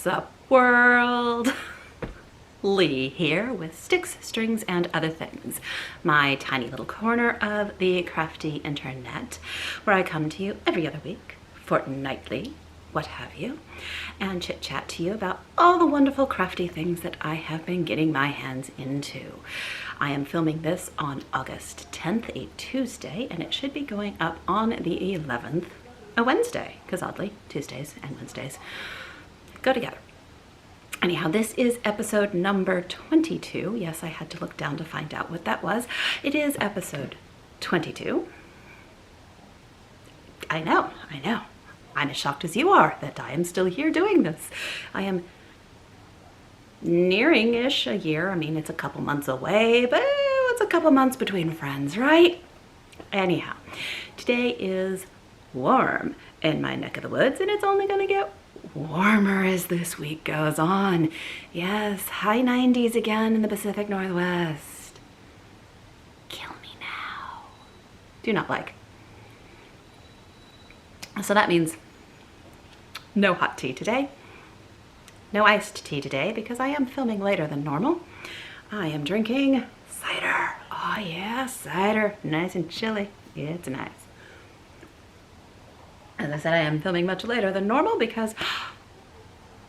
What's up, world? Lee here with Sticks, Strings, and Other Things, my tiny little corner of the crafty internet, where I come to you every other week, fortnightly, what have you, and chit-chat to you about all the wonderful crafty things that I have been getting my hands into. I am filming this on August 10th, a Tuesday, and it should be going up on the 11th, a Wednesday, because oddly, Tuesdays and Wednesdays go together. Anyhow, this is episode number 22. Yes, I had to look down to find out what that was. It is episode 22. I know. I'm as shocked as you are that I am still here doing this. I am nearing-ish a year. I mean, it's a couple months away, but it's a couple months between friends, right? Anyhow, today is warm in my neck of the woods, and it's only gonna get warmer as this week goes on. Yes, high 90s again in the Pacific Northwest. Kill me now. Do not like. So that means no hot tea today. No iced tea today because I am filming later than normal. I am drinking cider. Oh yeah, cider. Nice and chilly. It's nice. As I said, I am filming much later than normal because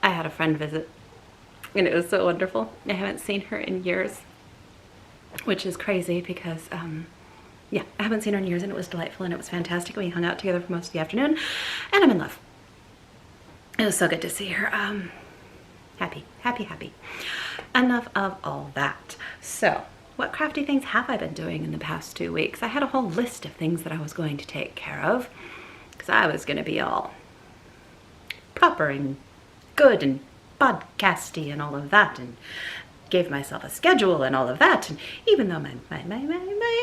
I had a friend visit and it was so wonderful. I haven't seen her in years, which is crazy because, yeah, I haven't seen her in years and it was delightful and it was fantastic. We hung out together for most of the afternoon and I'm in love. It was so good to see her. Happy. Enough of all that. So, what crafty things have I been doing in the past 2 weeks? I had a whole list of things that I was going to take care of, because I was going to be all proper and good and podcasty and all of that, and gave myself a schedule and all of that. And even though my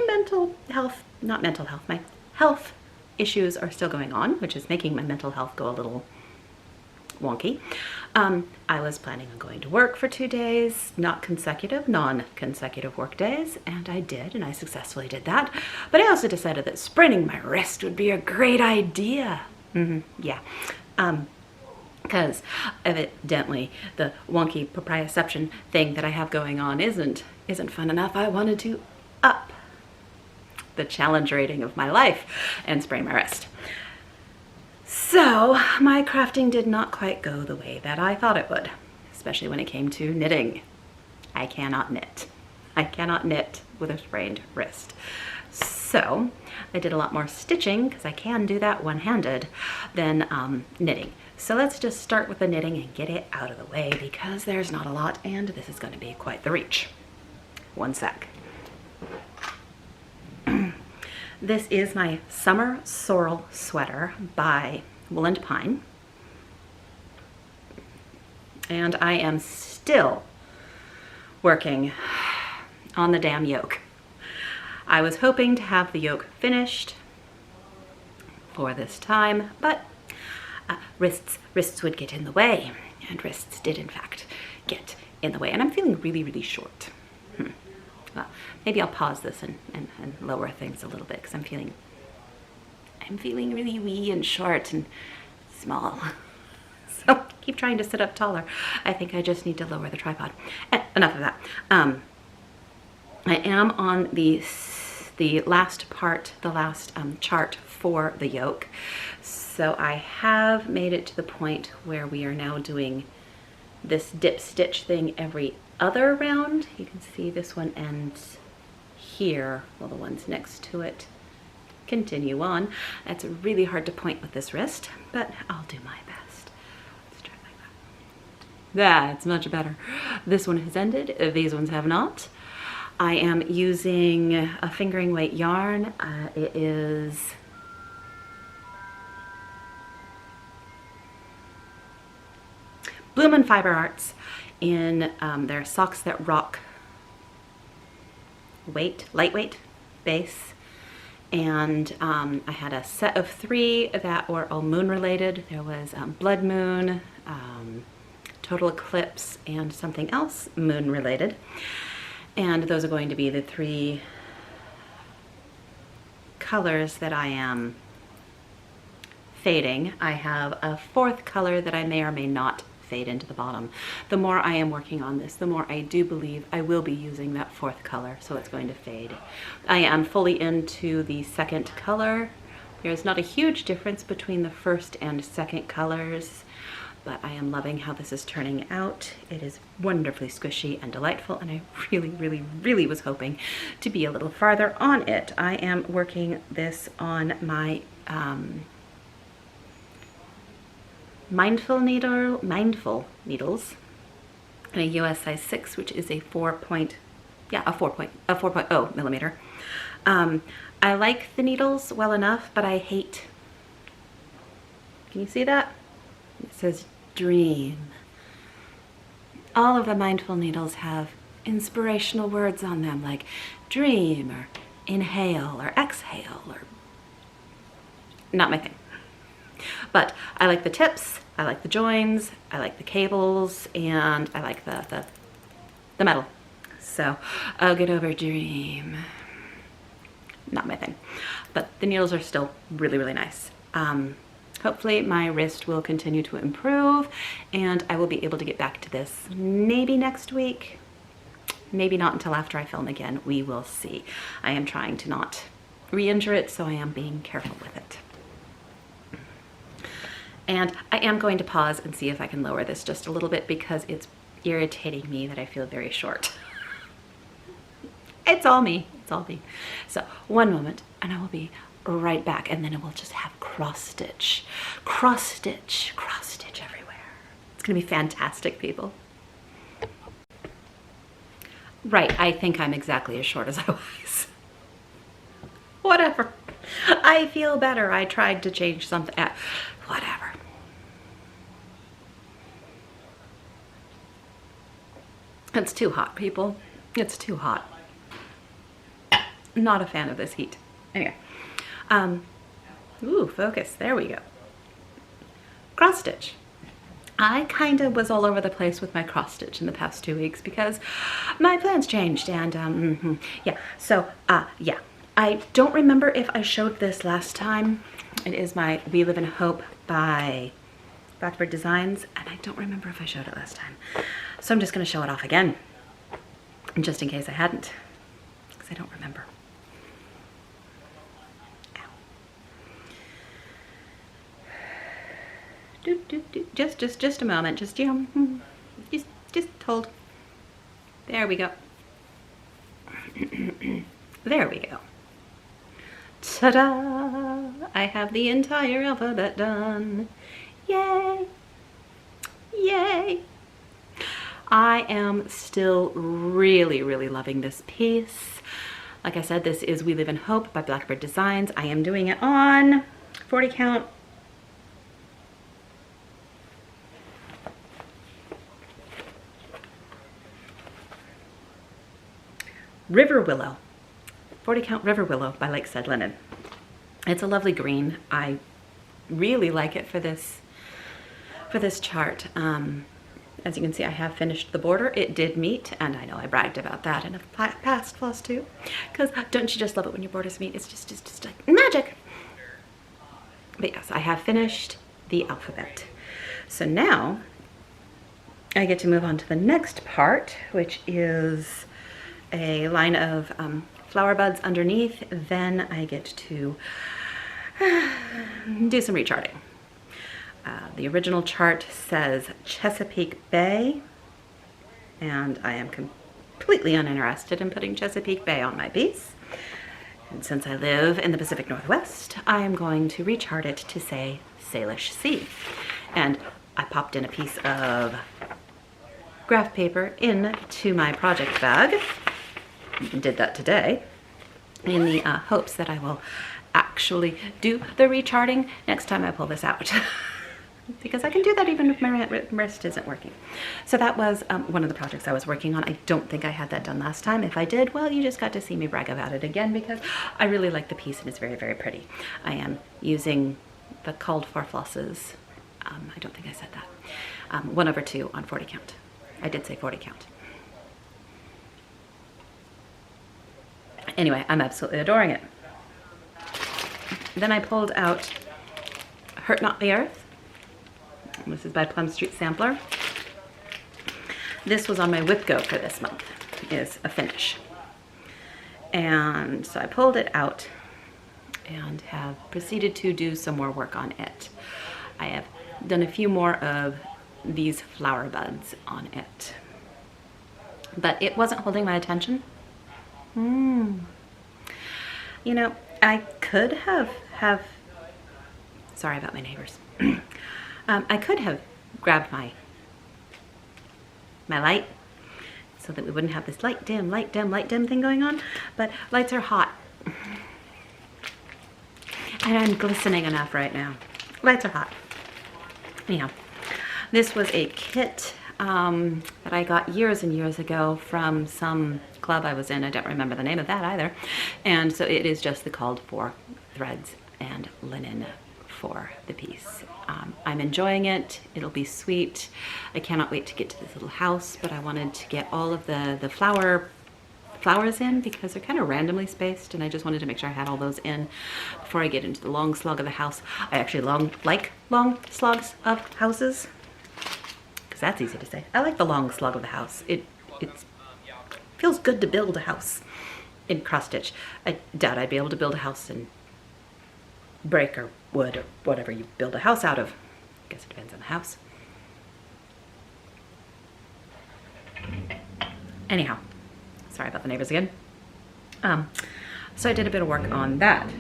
mental health, not mental health, my health issues are still going on, which is making my mental health go a little wonky, I was planning on going to work for 2 days, non-consecutive work days, and I did, and I successfully did that. But I also decided that spraining my wrist would be a great idea. Yeah. Because evidently the wonky proprioception thing that I have going on isn't fun enough. I wanted to up the challenge rating of my life and sprain my wrist. So my crafting did not quite go the way that I thought it would, especially when it came to knitting. I cannot knit. I cannot knit with a sprained wrist. So I did a lot more stitching, because I can do that one-handed, than knitting. So let's just start with the knitting and get it out of the way, because there's not a lot and this is going to be quite the reach. One sec. This is my Summer Sorrel Sweater by Wool & Pine. And I am still working on the damn yoke. I was hoping to have the yoke finished for this time, but wrists would get in the way. And wrists did, in fact, get in the way. And I'm feeling really, really short. Well, maybe I'll pause this and lower things a little bit, because I'm feeling really wee and short and small. So keep trying to sit up taller. I think I just need to lower the tripod. Enough of that. I am on the last part, the last chart for the yoke. So I have made it to the point where we are now doing this dip stitch thing every other round. You can see this one ends here, while the ones next to it continue on. It's really hard to point with this wrist, but I'll do my best. Let's try it like that. That's much better. This one has ended. These ones have not. I am using a fingering weight yarn. It is Bloom & Fiber Arts in their Socks That Rock lightweight base. And I had a set of 3 that were all moon related. There was Blood Moon, Total Eclipse, and something else moon related. And those are going to be the 3 colors that I am fading. I have a 4th color that I may or may not fade into the bottom. The more I am working on this, the more I do believe I will be using that fourth color, so it's going to fade. I am fully into the second color. There's not a huge difference between the first and second colors, but I am loving how this is turning out. It is wonderfully squishy and delightful, and I really, really, really was hoping to be a little farther on it. I am working this on my mindful needles in a US size 6, which is a 4.0 millimeter. I like the needles well enough, but I hate, can you see that? It says dream. All of the mindful needles have inspirational words on them, like dream or inhale or exhale, or not my thing. But I like the tips, I like the joins, I like the cables, and I like the metal. So I'll get over dream. Not my thing. But the needles are still really, really nice. Hopefully my wrist will continue to improve and I will be able to get back to this maybe next week. Maybe not until after I film again. We will see. I am trying to not re-injure it, so I am being careful with it. And I am going to pause and see if I can lower this just a little bit because it's irritating me that I feel very short. It's all me. It's all me. So one moment and I will be right back, and then it will just have cross stitch everywhere. It's gonna be fantastic, people. Right, I think I'm exactly as short as I was. Whatever. I feel better. I tried to change something. Whatever. It's too hot, people. It's too hot. Not a fan of this heat. Anyway. Ooh, focus. There we go. Cross stitch. I kind of was all over the place with my cross stitch in the past 2 weeks because my plans changed, and yeah. So yeah, I don't remember if I showed this last time. It is my We Live in Hope by Blackbird Designs, and I don't remember if I showed it last time. So I'm just going to show it off again, just in case I hadn't, because I don't remember. Just a moment. Just hold. There we go. There we go. Ta-da! I have the entire alphabet done. Yay! Yay! I am still really, really loving this piece. Like I said, this is We Live in Hope by Blackbird Designs. I am doing it on 40 count. River Willow, 40 count River Willow by Lakeside Linen. It's a lovely green. I really like it for this chart. As you can see, I have finished the border. It did meet, and I know I bragged about that in a past floss too, because don't you just love it when your borders meet? It's just like magic. But yes, I have finished the alphabet. So now I get to move on to the next part, which is a line of flower buds underneath. Then I get to do some recharting. The original chart says Chesapeake Bay, and I am completely uninterested in putting Chesapeake Bay on my piece. And since I live in the Pacific Northwest, I am going to rechart it to say Salish Sea. And I popped in a piece of graph paper into my project bag. Did that today in the hopes that I will actually do the recharting next time I pull this out. Because I can do that even if my wrist isn't working. So that was one of the projects I was working on. I don't think I had that done last time. If I did, well, you just got to see me brag about it again because I really like the piece and it's very, very pretty. I am using the called for flosses. I don't think I said that. 1/2 on 40 count. I did say 40 count. Anyway, I'm absolutely adoring it. Then I pulled out Hurt Not the Earth. This is by Plum Street Sampler. This was on my whip go for this month, is a finish. And so I pulled it out and have proceeded to do some more work on it. I have done a few more of these flower buds on it, but it wasn't holding my attention. You know, I could have sorry about my neighbors. I could have grabbed my light so that we wouldn't have this light dim, light dim, light dim thing going on, but lights are hot. And I'm glistening enough right now. Lights are hot. Anyhow, this was a kit that I got years and years ago from some club I was in. I don't remember the name of that either. And so it is just the called for threads and linen for the piece. I'm enjoying it. It'll be sweet. I cannot wait to get to this little house, but I wanted to get all of the flowers in because they're kind of randomly spaced, and I just wanted to make sure I had all those in before I get into the long slog of the house. I actually like long slogs of houses, because that's easy to say. I like the long slog of the house. It feels good to build a house in cross stitch. I doubt I'd be able to build a house in brick or wood or whatever you build a house out of. I guess it depends on the house. Anyhow, sorry about the neighbors again. So I did a bit of work on that.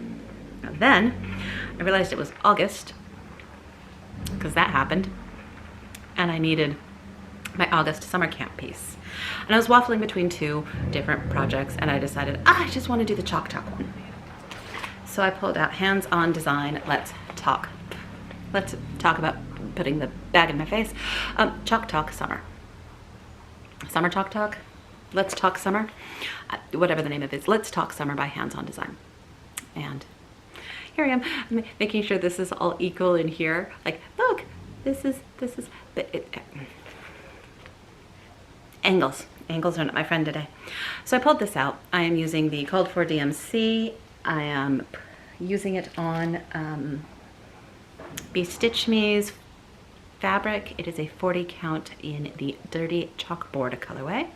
And then I realized it was August, because that happened, and I needed my August summer camp piece. And I was waffling between two different projects, and I decided I just want to do the Chalk Talk one. So I pulled out Hands-On Design. Let's talk about putting the bag in my face. Chalk Talk Summer. Summer Chalk Talk. Let's Talk Summer. Whatever the name of it is. Let's Talk Summer by Hands-On Design. And here I am making sure this is all equal in here. Like, look, this is, but angles are not my friend today. So I pulled this out. I am using the Called For DMC. I am using it on Be Stitch Me's fabric. It is a 40 count in the Dirty Chalkboard colorway,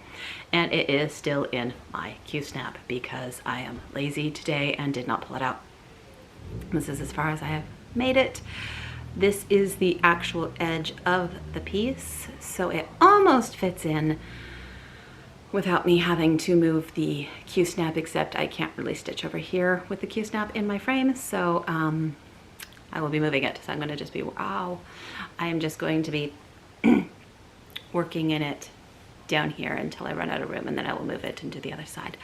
and it is still in my Q-snap because I am lazy today and did not pull it out. This is as far as I have made it. This is the actual edge of the piece, so it almost fits in without me having to move the Q-snap, except I can't really stitch over here with the Q-snap in my frame, so I will be moving it. So I'm gonna just be, I am just going to be working in it down here until I run out of room, and then I will move it into the other side.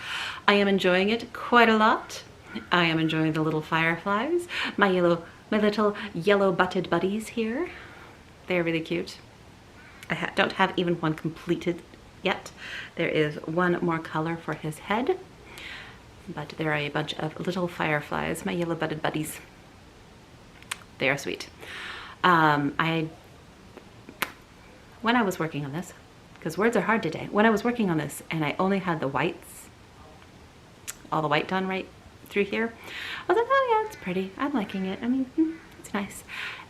I am enjoying it quite a lot. I am enjoying the little fireflies, my little yellow butted buddies here. They're really cute. I don't have even one completed yet. There is one more color for his head, but there are a bunch of little fireflies, my yellow butted buddies. They are sweet. When I was working on this, because words are hard today, when I was working on this and I only had the whites, all the white done right through here, I was like, oh yeah, it's pretty. I'm liking it. I mean, it's nice.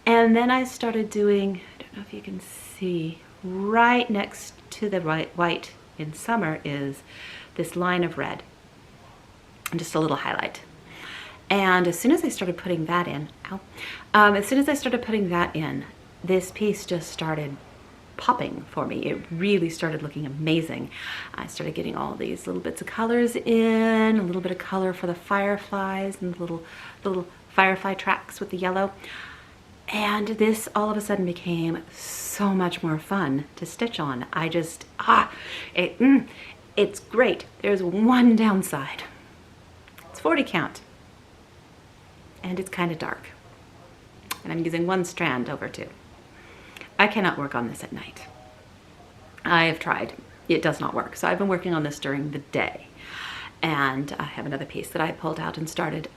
And then I started doing, I don't know if you can see, right next to the white in summer is this line of red, and just a little highlight. And as soon as I started putting that in, as soon as I started putting that in, this piece just started popping for me. It really started looking amazing. I started getting all these little bits of colors in, a little bit of color for the fireflies and the little firefly tracks with the yellow. And this all of a sudden became so much more fun to stitch on. I just, it's great. There's one downside. It's 40 count. And it's kind of dark. And I'm using one strand over two. I cannot work on this at night. I have tried. It does not work. So I've been working on this during the day. And I have another piece that I pulled out and started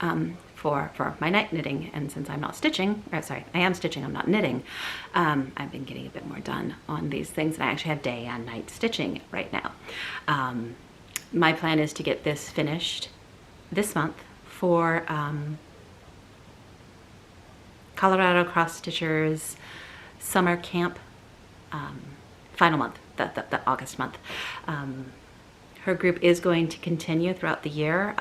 for my night knitting. And since I'm not stitching, or sorry, I am stitching, I'm not knitting, I've been getting a bit more done on these things. And I actually have day and night stitching right now. My plan is to get this finished this month for Colorado cross stitchers summer camp final month, the August month. Her group is going to continue throughout the year.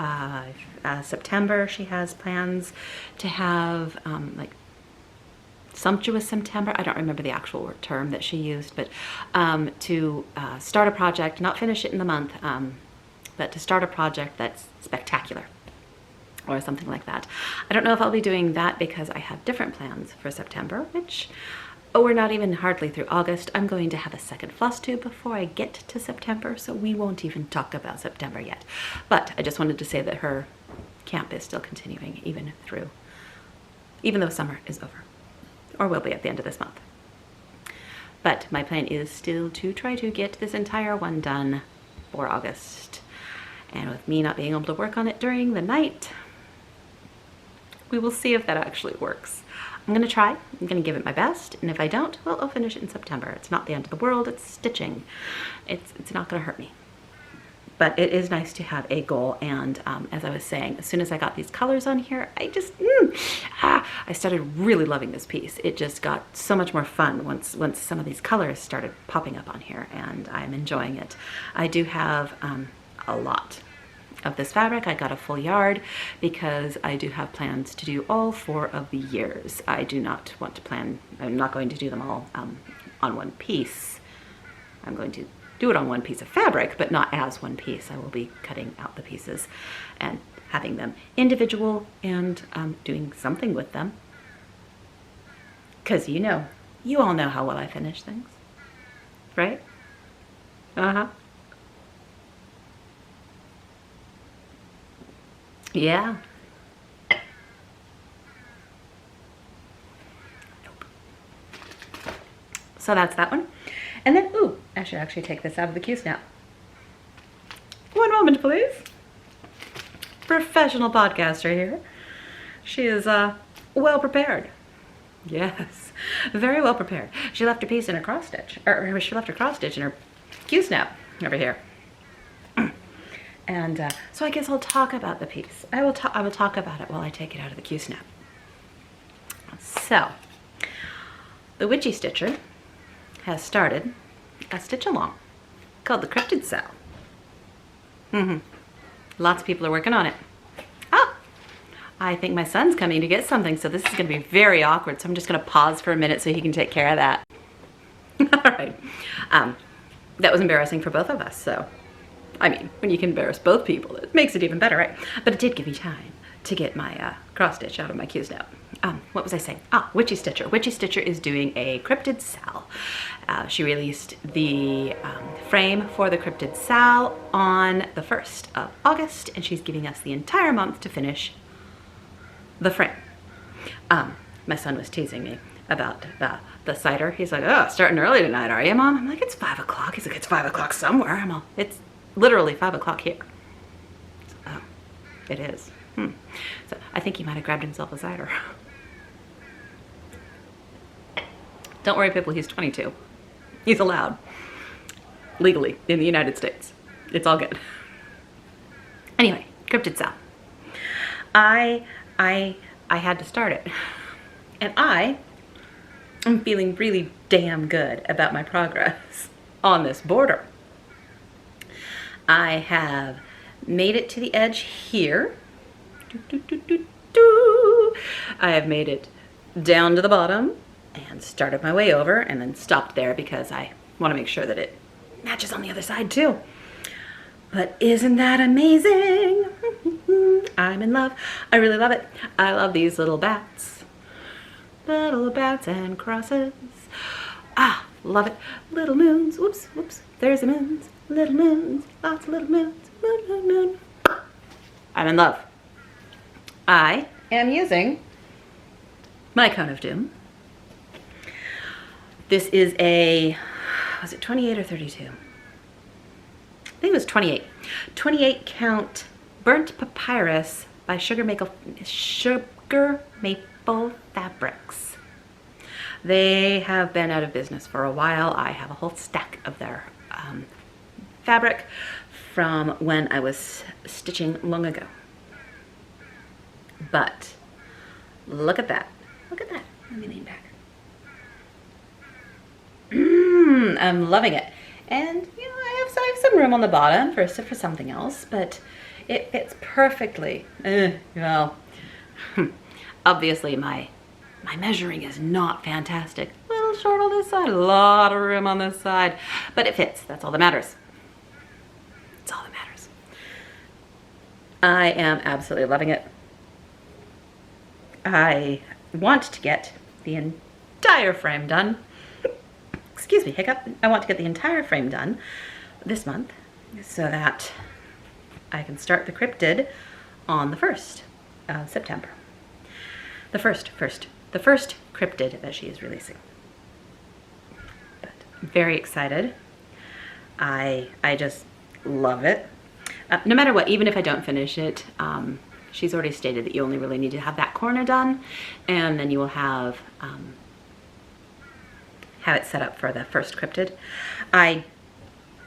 September, she has plans to have like sumptuous September. I don't remember the actual term that she used, but to start a project, not finish it in the month, but to start a project that's spectacular or something like that. I don't know if I'll be doing that because I have different plans for September, which we're not even hardly through August. I'm going to have a second floss tube before I get to September, so we won't even talk about September yet. But I just wanted to say that her camp is still continuing even though summer is over, or will be at the end of this month. But my plan is still to try to get this entire one done for August. And with me not being able to work on it during the night, we will see if that actually works. I'm gonna try, I'm gonna give it my best, and if I don't, well, I'll finish it in September. It's not the end of the world, it's stitching. It's not gonna hurt me. But it is nice to have a goal, and as I was saying, as soon as I got these colors on here, I started really loving this piece. It just got so much more fun once some of these colors started popping up on here, and I'm enjoying it. I do have a lot of this fabric. I got a full yard because I do have plans to do all 4 of the years. I do not want to plan, I'm not going to do them all on one piece. I'm going to do it on one piece of fabric, but not as one piece. I will be cutting out the pieces and having them individual and doing something with them. Because you all know how well I finish things, right? Uh-huh. Yeah. Nope. So that's that one. And then, ooh, I should actually take this out of the Q-snap. One moment, please. Professional podcaster here. She is well prepared. Yes, very well prepared. She left a piece in her cross stitch, or she left her cross stitch in her Q-snap over here. And so I guess I'll talk about the piece. I will talk about it while I take it out of the Q-snap. So, the Witchy Stitcher has started a stitch along called the Cryptid Cell. Lots of people are working on it. Oh, I think my son's coming to get something, so this is going to be very awkward. So I'm just going to pause for a minute so he can take care of that. All right. That was embarrassing for both of us, so. I mean, when you can embarrass both people, it makes it even better, right? But it did give me time to get my cross stitch out of my Q-snap. What was I saying? Witchy Stitcher. Witchy Stitcher is doing a Cryptid Sal. She released the frame for the Cryptid Sal on the 1st of August, and she's giving us the entire month to finish the frame. My son was teasing me about the cider. He's like, oh, starting early tonight, are you, Mom? I'm like, it's 5 o'clock. He's like, it's 5 o'clock somewhere. I'm all, it's literally 5 o'clock here. So, oh, it is. So I think he might have grabbed himself a cider. Don't worry, people, he's 22. He's allowed. Legally, in the United States. It's all good. Anyway, Cryptid Sal. I had to start it. And I am feeling really damn good about my progress on this border. I have made it to the edge here. I have made it down to the bottom and started my way over and then stopped there because I want to make sure that it matches on the other side too. But isn't that amazing? I'm in love. I really love it. I love these little bats. Little bats and crosses. Love it. Little moons. Whoops, whoops. There's the moons. Little moons. Lots of little moons. Moon, moon, moon. I'm in love. I am using my Cone of Doom. This is a, was it 28 or 32? I think it was 28. 28 count Burnt Papyrus by Sugar Maple Fabrics. They have been out of business for a while. I have a whole stack of their fabric from when I was stitching long ago. But look at that. Look at that. Let me lean back. I'm loving it. And you know, I have some room on the bottom for something else, but it fits perfectly. Well, obviously my measuring is not fantastic. A little short on this side, a lot of room on this side, but it fits. That's all that matters. That's all that matters. I am absolutely loving it. I want to get the entire frame done. Excuse me, hiccup. I want to get the entire frame done this month so that I can start the cryptid on the 1st of September. The first cryptid that she is releasing. But I'm very excited. I just love it. No matter what, even if I don't finish it, she's already stated that you only really need to have that corner done, and then you will have it set up for the first cryptid. I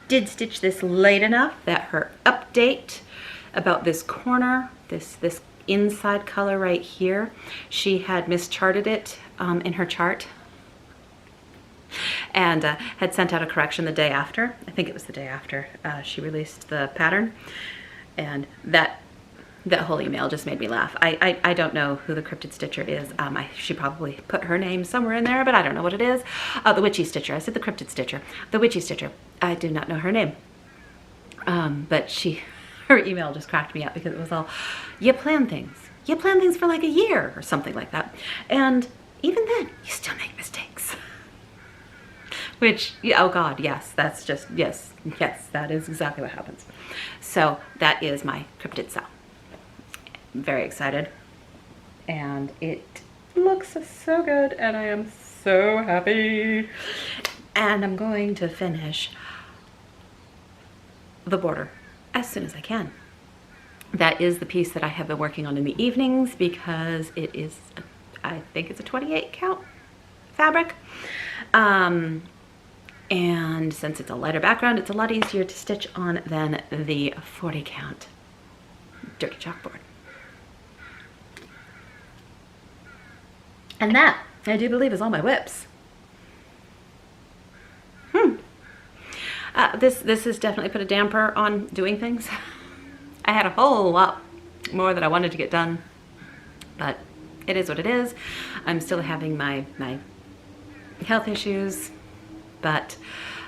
did stitch this late enough that her update about this corner, this inside color right here, she had mischarted it in her chart and had sent out a correction the day after. I think it was the day after she released the pattern, and that whole email just made me laugh. I don't know who the cryptid stitcher is. She probably put her name somewhere in there, but I don't know what it is. The witchy stitcher. I said the cryptid stitcher. The witchy stitcher. I do not know her name. But her email just cracked me up because it was all, you plan things. You plan things for like a year or something like that. And even then, you still make mistakes. Which, oh God, yes, that's just, yes, that is exactly what happens. So that is my cryptid cell. Very excited, and it looks so good, and I am so happy. And I'm going to finish the border as soon as I can. That is the piece that I have been working on in the evenings because it is, I think it's a 28 count fabric. And since it's a lighter background, it's a lot easier to stitch on than the 40 count dirty chalkboard. And that, I do believe, is all my whips. This has definitely put a damper on doing things. I had a whole lot more that I wanted to get done, but it is what it is. I'm still having my health issues, but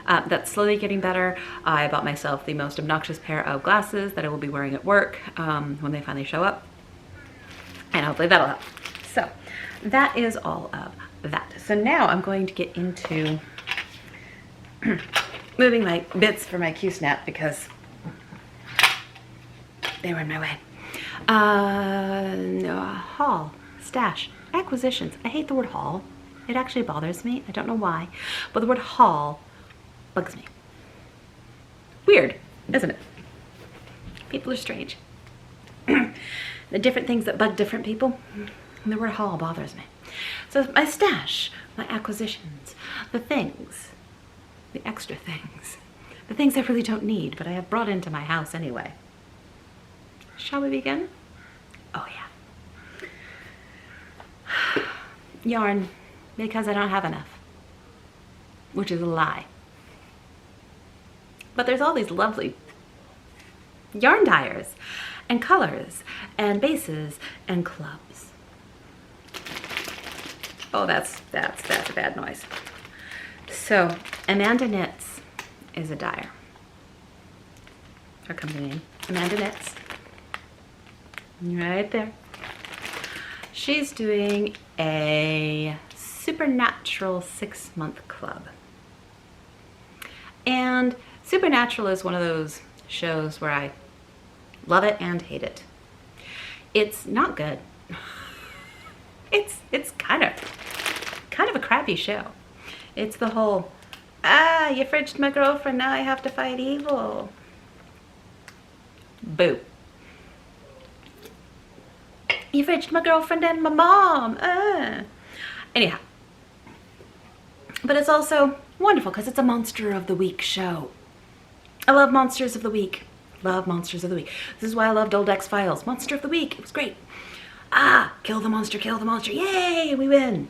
that's slowly getting better. I bought myself the most obnoxious pair of glasses that I will be wearing at work when they finally show up, and hopefully that'll help. So that is all of that. So now I'm going to get into moving my bits for my Q-snap because they were in my way. No, haul, stash, acquisitions. I hate the word haul. It actually bothers me. I don't know why, but the word haul bugs me. Weird, isn't it? People are strange. The different things that bug different people. And the word haul bothers me. So my stash, my acquisitions, the things, the extra things, the things I really don't need, but I have brought into my house anyway. Shall we begin? Oh yeah. Yarn, because I don't have enough, which is a lie. But there's all these lovely yarn dyers and colors and bases and clubs. Oh, that's a bad noise. So Amanda Knits is a dyer. Her company name, Amanda Knits. Right there. She's doing a Supernatural 6-month club. And Supernatural is one of those shows where I love it and hate it. It's not good. It's kind of a crappy show. It's the whole, you fridged my girlfriend, now I have to fight evil. Boo. You fridged my girlfriend and my mom. Anyhow. But it's also wonderful because it's a Monster of the Week show. I love Monsters of the Week. Love Monsters of the Week. This is why I loved old X-Files. Monster of the Week. It was great. Kill the monster, yay, we win.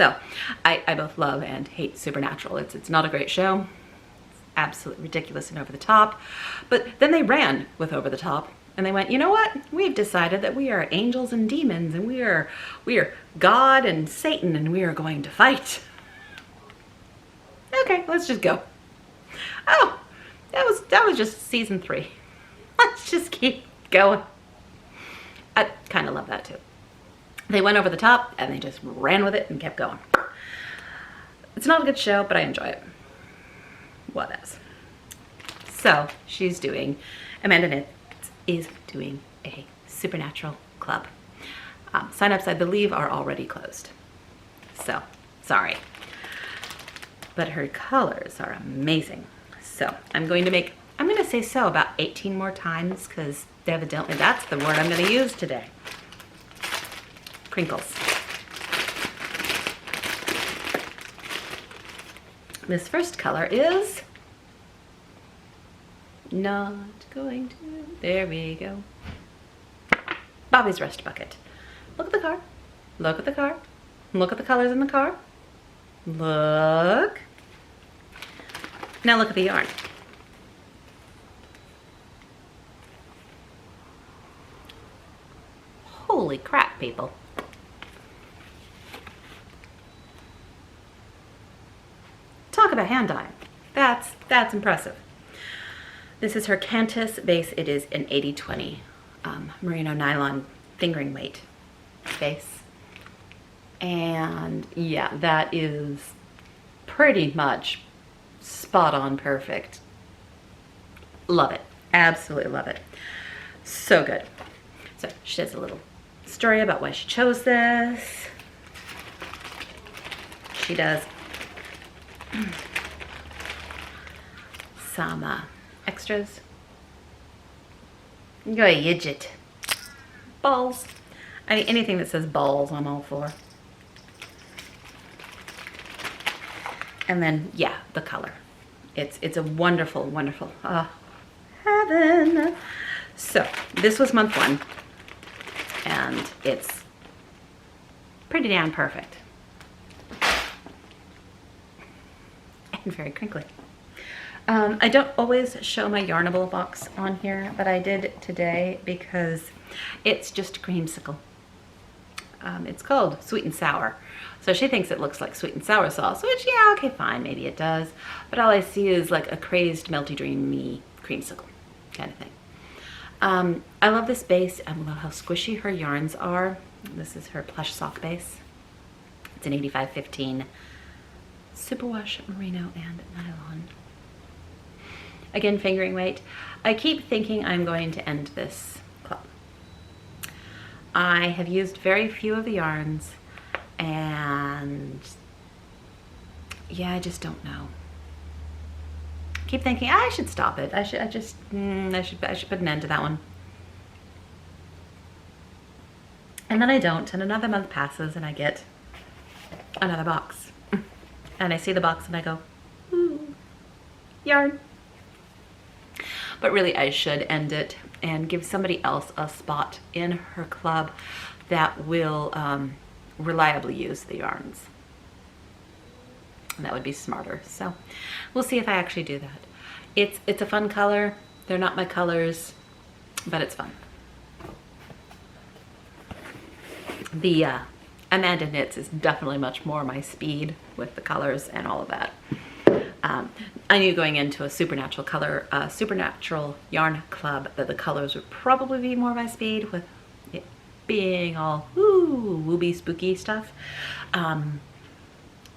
So I both love and hate Supernatural. It's not a great show. It's absolutely ridiculous and over the top. But then they ran with over the top and they went, you know what? We've decided that we are angels and demons and we are God and Satan and we are going to fight. Okay, let's just go. Oh, that was just season 3. Let's just keep going. I kind of love that too. They went over the top and they just ran with it and kept going. It's not a good show, but I enjoy it. What else? So she's doing, Amanda Knits is doing a Supernatural club. Sign-ups, I believe, are already closed. So, sorry. But her colors are amazing. So I'm going to say so about 18 more times because evidently that's the word I'm going to use today. Crinkles. This first color is not going to, there we go. Bobby's Rust Bucket. Look at the car. Look at the car. Look at the colors in the car. Look. Now look at the yarn. Holy crap, people. Talk about hand dyeing. That's impressive. This is her Cantus base. It is an 80/20 merino nylon fingering weight base. And yeah, that is pretty much spot on perfect. Love it. Absolutely love it. So good. So she does a little story about why she chose this. She does some extras. Go yidget. Balls. I mean, anything that says balls, I'm all for. And then, yeah, the color. It's a wonderful, wonderful heaven. So this was month 1, and it's pretty damn perfect. And very crinkly. I don't always show my Yarnable box on here, but I did today because it's just a creamsicle. It's called Sweet and Sour. So she thinks it looks like sweet and sour sauce, which, yeah, okay, fine, maybe it does. But all I see is like a crazed, melty, dreamy creamsicle kind of thing. I love this base. I love how squishy her yarns are. This is her plush sock base. It's an 85/15 superwash merino and nylon. Again, fingering weight. I keep thinking I'm going to end this club. I have used very few of the yarns, and yeah, I just don't know. Keep thinking I should stop it. I should put an end to that one. And then I don't, and another month passes and I get another box. And I see the box and I go, ooh, yarn. But really I should end it and give somebody else a spot in her club that will reliably use the yarns. And that would be smarter. So we'll see if I actually do that. It's a fun color. They're not my colors, but it's fun. The Amanda Knits is definitely much more my speed with the colors and all of that. I knew going into a supernatural yarn club that the colors would probably be more my speed, with it being all wooby spooky stuff.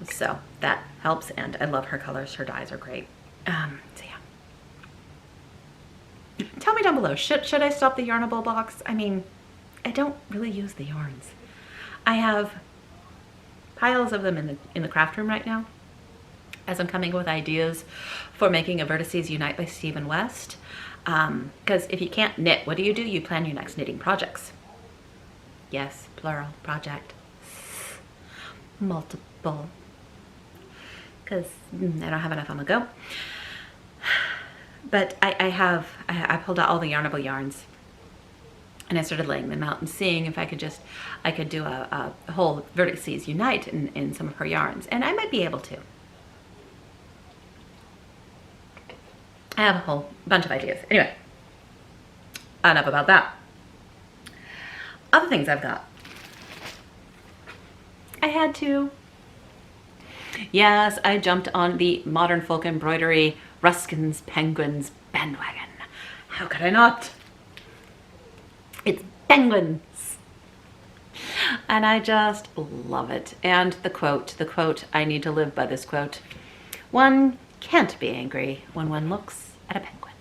So that helps, and I love her colors. Her dyes are great. So yeah. Tell me down below, should I stop the Yarnable box? I mean, I don't really use the yarns. I have piles of them in the craft room right now, as I'm coming with ideas for making a Vertices Unite by Stephen West. Because if you can't knit, what do? You plan your next knitting projects. Yes, plural, project. Multiple. Because I don't have enough on the go. But I pulled out all the Yarnable yarns. And I started laying them out and seeing if I could do a whole vertices unite in some of her yarns. And I might be able to. I have a whole bunch of ideas. Anyway, enough about that. Other things I've got. Yes, I jumped on the Modern Folk Embroidery Ruskin's Penguins bandwagon. How could I not? It's penguins. And I just love it. And the quote, I need to live by this quote. One can't be angry when one looks at a penguin.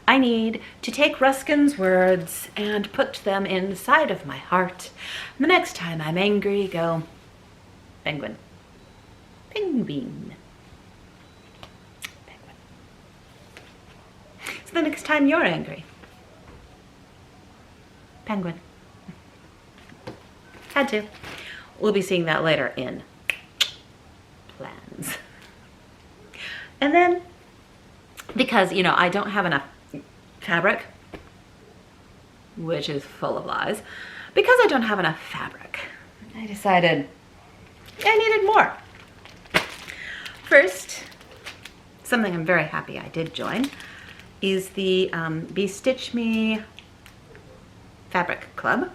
I need to take Ruskin's words and put them inside of my heart. And the next time I'm angry, go, penguin. Penguin. Penguin. So the next time you're angry, penguin. Had to. We'll be seeing that later in plans. And then, because, you know, I don't have enough fabric, which is full of lies, because I don't have enough fabric, I decided I needed more. First, something I'm very happy I did join is the Stitch Me Fabric Club.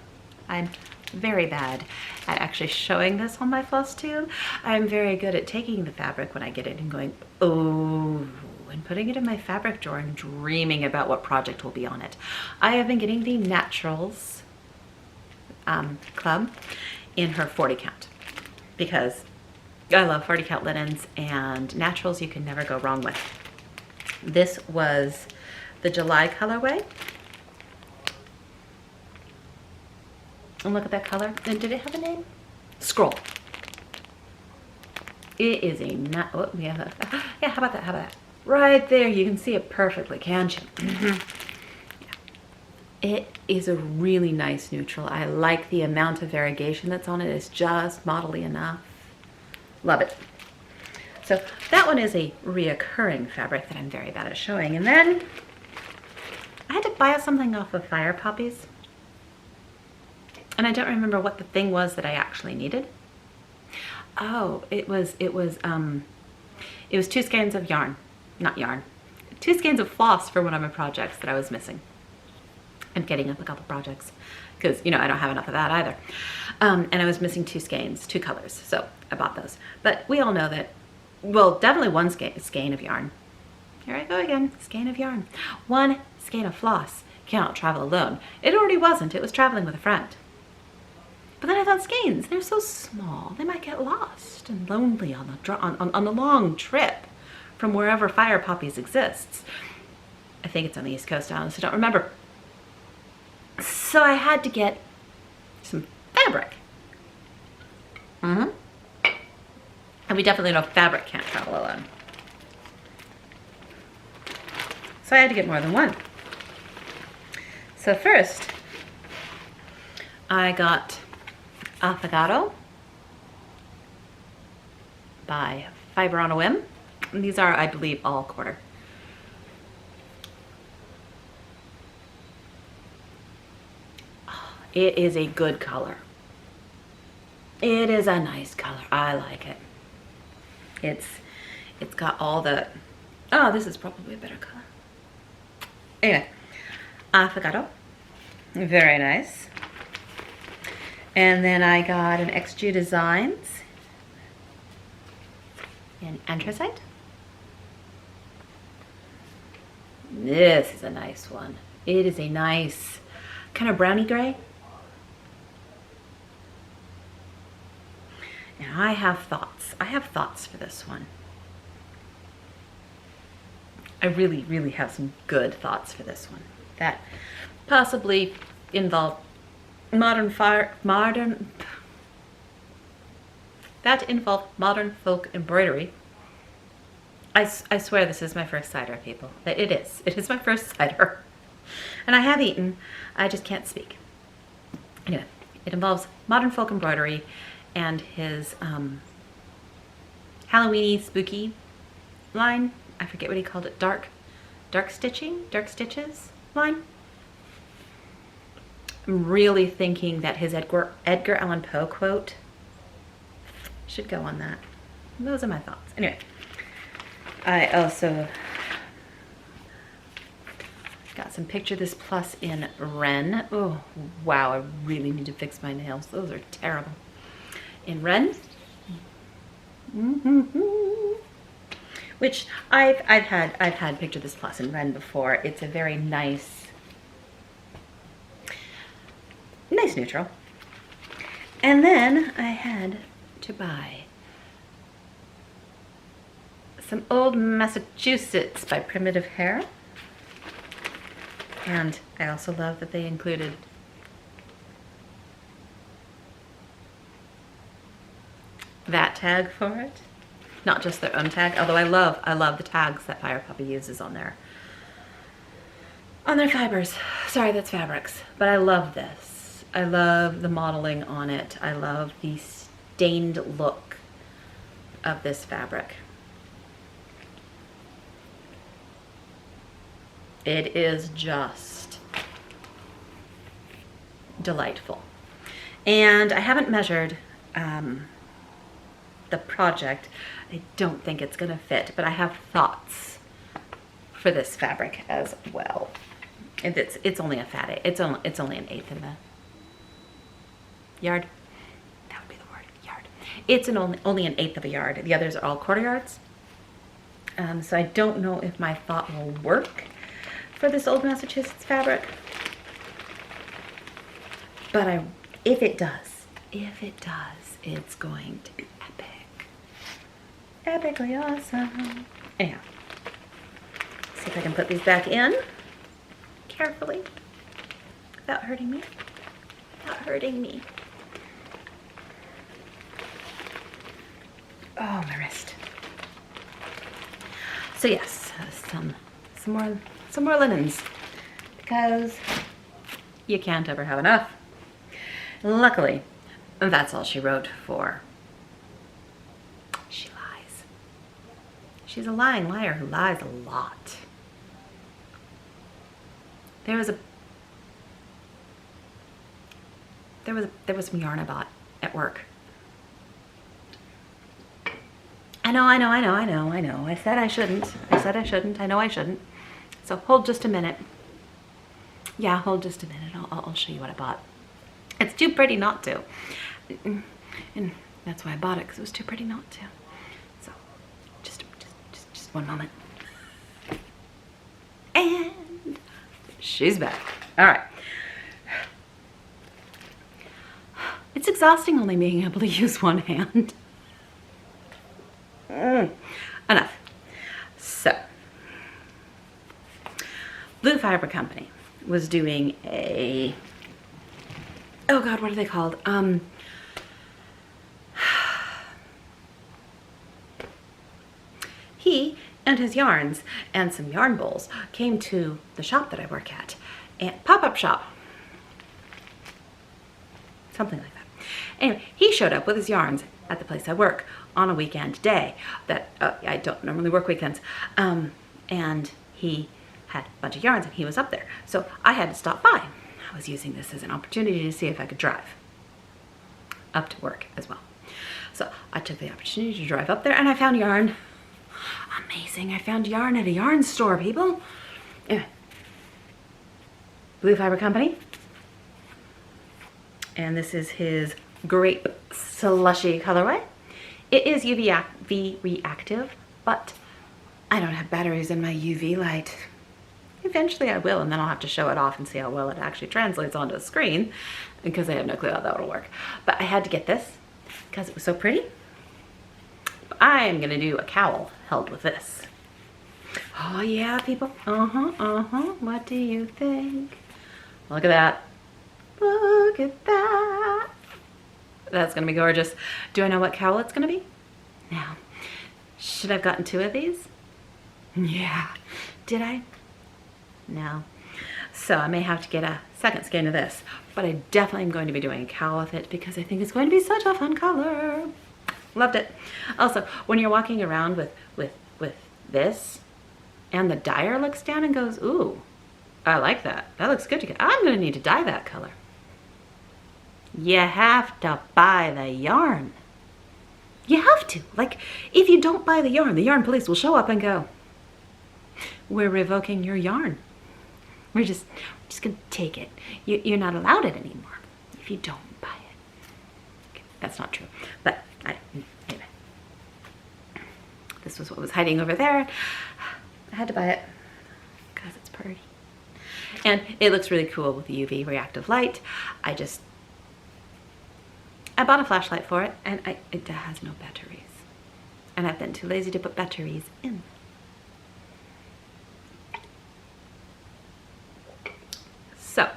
I'm very bad at actually showing this on my floss tube. I'm very good at taking the fabric when I get it and going, oh, and putting it in my fabric drawer and dreaming about what project will be on it. I have been getting the Naturals Club in her 40 count because I love 40 count linens, and naturals you can never go wrong with. This was the July colorway. And look at that color. And did it have a name? Scroll. It is a oh, yeah, how about that? How about that? Right there, you can see it perfectly, can't you? Yeah. It is a really nice neutral. I like the amount of variegation that's on it. It's just modelly enough. Love it. So that one is a reoccurring fabric that I'm very bad at showing. And then I had to buy something off of Fire Poppies. And I don't remember what the thing was that I actually needed. Oh, it was 2 skeins of yarn, not yarn, 2 skeins of floss for one of my projects that I was missing. I'm getting up a couple projects because, you know, I don't have enough of that either. And I was missing 2 skeins, 2 colors, so I bought those. But we all know that, well, definitely 1 skein of yarn. Here I go again, skein of yarn. 1 skein of floss cannot travel alone. It already wasn't, it was traveling with a friend. But then I thought skeins, they're so small, they might get lost and lonely on the long trip from wherever Fire Poppies exists. I think it's on the East Coast, I honestly don't remember. So I had to get some fabric. And we definitely know fabric can't travel alone. So I had to get more than 1. So first, I got Affogato by Fiber on a Whim. And these are, I believe, all quarter. Oh, it is a good color. It is a nice color. I like it. It's got all the, oh, this is probably a better color. Anyway, Affogato, very nice. And then I got an XG Designs in Anthracite. This is a nice one. It is a nice kind of brownie gray. And I have thoughts. I have thoughts for this one. I really, really have some good thoughts for this one that possibly involve modern folk embroidery. I swear this is my first cider, people. It is my first cider. And I have eaten, I just can't speak. Anyway, it involves modern folk embroidery and his Halloween-y spooky line. I forget what he called it, dark stitches line. I'm really thinking that his Edgar Allan Poe quote should go on that. Those are my thoughts. Anyway, I also got some Picture This Plus in Ren. Oh, wow, I really need to fix my nails. Those are terrible. In Ren. Which I've had Picture This Plus in Ren before. It's a very nice neutral. And then I had to buy some Old Massachusetts by Primitive Hair. And I also love that they included that tag for it. Not just their own tag, although I love the tags that Fire Puppy uses on their fibers. Sorry, that's fabrics. But I love this. I love the modeling on it. I love the stained look of this fabric. It is just delightful. And I haven't measured the project. I don't think it's gonna fit, but I have thoughts for this fabric as well. And it's only a fat, it's only an eighth in the yard. That would be the word, yard. It's only an eighth of a yard. The others are all quarter yards. So I don't know if my thought will work for this Old Massachusetts fabric. But if it does, it's going to be epic. Epically awesome. Anyhow, see if I can put these back in carefully without hurting me. Oh, my wrist. So yes, some more linens, because you can't ever have enough. Luckily, that's all she wrote for She Lies. She's a lying liar who lies a lot. There was some yarn I bought at work. I know. I said I shouldn't. I know I shouldn't. So hold just a minute. Yeah, hold just a minute. I'll show you what I bought. It's too pretty not to. And that's why I bought it, because it was too pretty not to. So just one moment. And she's back. All right. It's exhausting only being able to use one hand. Enough. So, Blue Fiber Company was doing a, oh God, what are they called? He and his yarns and some yarn bowls came to the shop that I work at, and pop-up shop, something like that. Anyway, he showed up with his yarns at the place I work on a weekend day that I don't normally work weekends, and he had a bunch of yarns and he was up there, so I had to stop by. I was using this as an opportunity to see if I could drive up to work as well. So I took the opportunity to drive up there, and I found yarn. Amazing, I found yarn at a yarn store, people. Anyway, Blue Fiber Company, and this is his grape slushy colorway. It is UV reactive, but I don't have batteries in my UV light. Eventually I will, and then I'll have to show it off and see how well it actually translates onto a screen, because I have no clue how that will work. But I had to get this because it was so pretty. I am gonna do a cowl held with this. Oh yeah, people. What do you think? Look at that. Look at that. That's gonna be gorgeous. Do I know what cowl it's gonna be? No. Should I have gotten 2 of these? Yeah. Did I? No. So I may have to get a second skein of this, but I definitely am going to be doing a cowl with it because I think it's going to be such a fun color. Loved it. Also, when you're walking around with this, and the dyer looks down and goes, ooh, I like that. That looks good together. I'm gonna need to dye that color. You have to buy the yarn. You have to. Like, if you don't buy the yarn police will show up and go, we're revoking your yarn. We're just gonna take it. You're not allowed it anymore if you don't buy it. Okay, that's not true, but anyway. This was what was hiding over there. I had to buy it because it's pretty. And it looks really cool with the UV reactive light. I bought a flashlight for it, and it has no batteries. And I've been too lazy to put batteries in. So,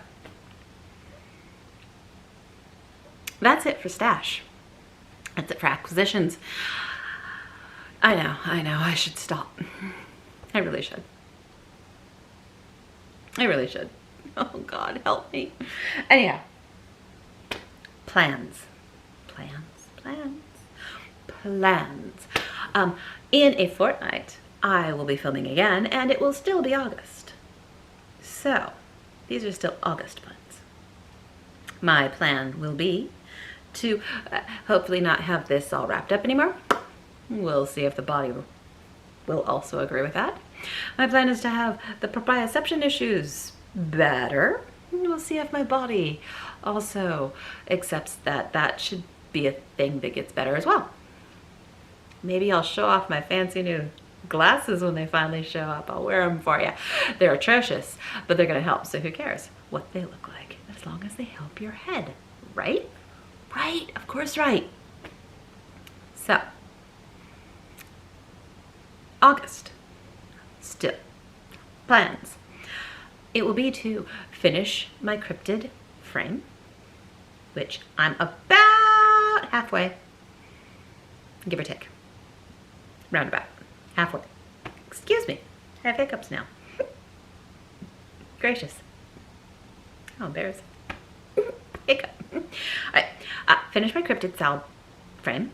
that's it for stash. That's it for acquisitions. I know, I should stop. I really should. Oh God, help me. Anyhow, plans. In a fortnight, I will be filming again, and it will still be August. So, these are still August ones. My plan will be to hopefully not have this all wrapped up anymore. We'll see if the body will also agree with that. My plan is to have the proprioception issues better. We'll see if my body also accepts that that should be a thing that gets better as well. Maybe I'll show off my fancy new glasses when they finally show up. I'll wear them for you. They're atrocious, but they're gonna help, so who cares what they look like as long as they help your head, right? Right, of course, right. So, August, still, plans. It will be to finish my cryptid frame, which I'm about halfway, give or take, roundabout, halfway. Excuse me, I have hiccups now. Gracious. Oh, bears. Hiccup. All right, finish my cryptid cell frame.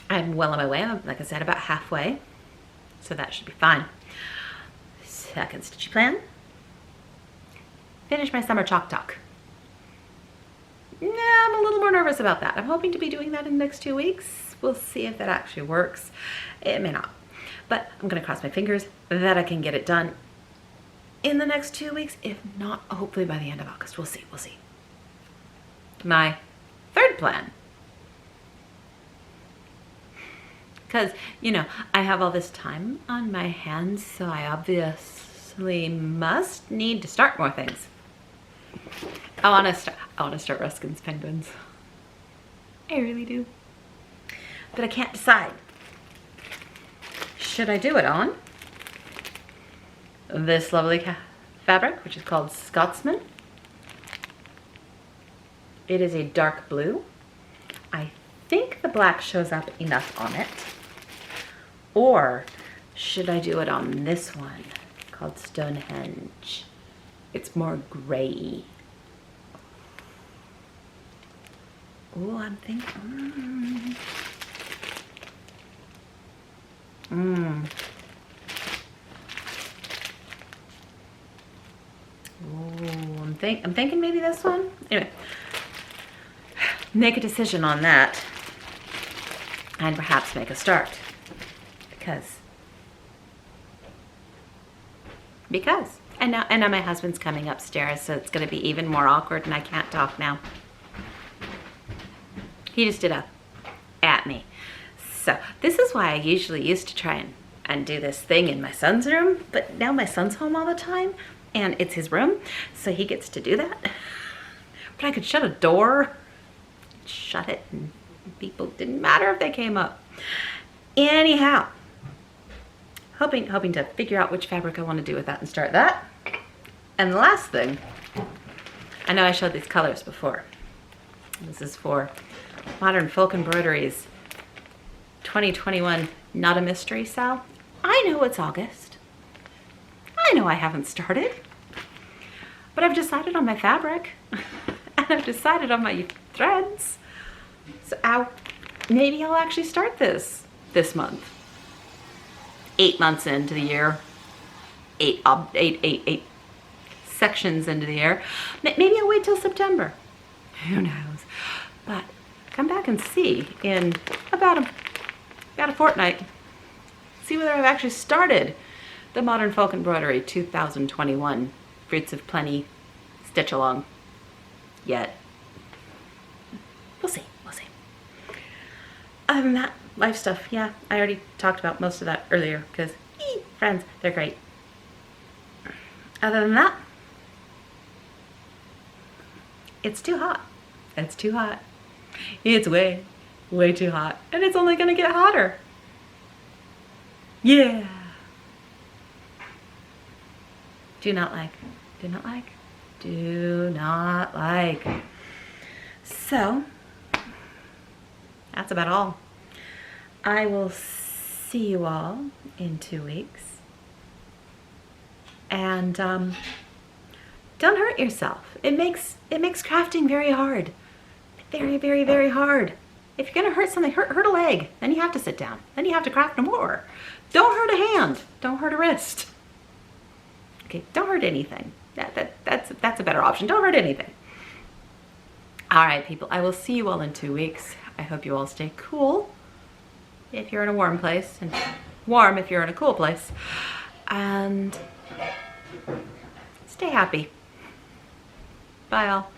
I'm well on my way. I'm, like I said, about halfway, so that should be fine. Second stitchy plan. Finish my summer chalk talk. I'm a little more nervous about that. I'm hoping to be doing that in the next 2 weeks. We'll see if that actually works. It may not, but I'm gonna cross my fingers that I can get it done in the next 2 weeks. If not, hopefully by the end of August. We'll see, My third plan. Because, you know, I have all this time on my hands, so I obviously must need to start more things. I want to start Ruskin's penguins. I really do. But I can't decide. Should I do it on this lovely fabric, which is called Scotsman? It is a dark blue. I think the black shows up enough on it. Or should I do it on this one called Stonehenge? It's more gray. Oh, I'm thinking. Oh, I'm thinking maybe this one. Anyway, make a decision on that, and perhaps make a start. Because. And now my husband's coming upstairs, so it's going to be even more awkward, and I can't talk now. He just did a at me. So this is why I usually used to try and do this thing in my son's room, but now my son's home all the time, and it's his room, so he gets to do that. But I could shut a door, shut it, and people didn't matter if they came up. Anyhow, hoping to figure out which fabric I want to do with that and start that. And the last thing, I know I showed these colors before. This is for Modern Folk Embroideries 2021 Not a Mystery Sal. I know it's August. I know I haven't started. But I've decided on my fabric. And I've decided on my threads. So maybe I'll actually start this month. 8 months into the year. Eight sections into the year. Maybe I'll wait till September. Who knows? But come back and see in about a fortnight. See whether I've actually started the Modern Folk Embroidery 2021 Fruits of Plenty Stitch Along yet. We'll see, we'll see. Other than that, life stuff, yeah, I already talked about most of that earlier because, friends, they're great. Other than that, it's too hot. It's too hot. It's way, way too hot. And it's only gonna get hotter. Yeah. Do not like, do not like, do not like. So, that's about all. I will see you all in 2 weeks. And don't hurt yourself. It makes crafting very hard. Very, very, very hard. If you're gonna hurt something, hurt a leg. Then you have to sit down. Then you have to craft no more. Don't hurt a hand. Don't hurt a wrist. Okay, don't hurt anything. That's a better option. Don't hurt anything. All right, people, I will see you all in 2 weeks. I hope you all stay cool if you're in a warm place, and warm if you're in a cool place. And stay happy. Bye all.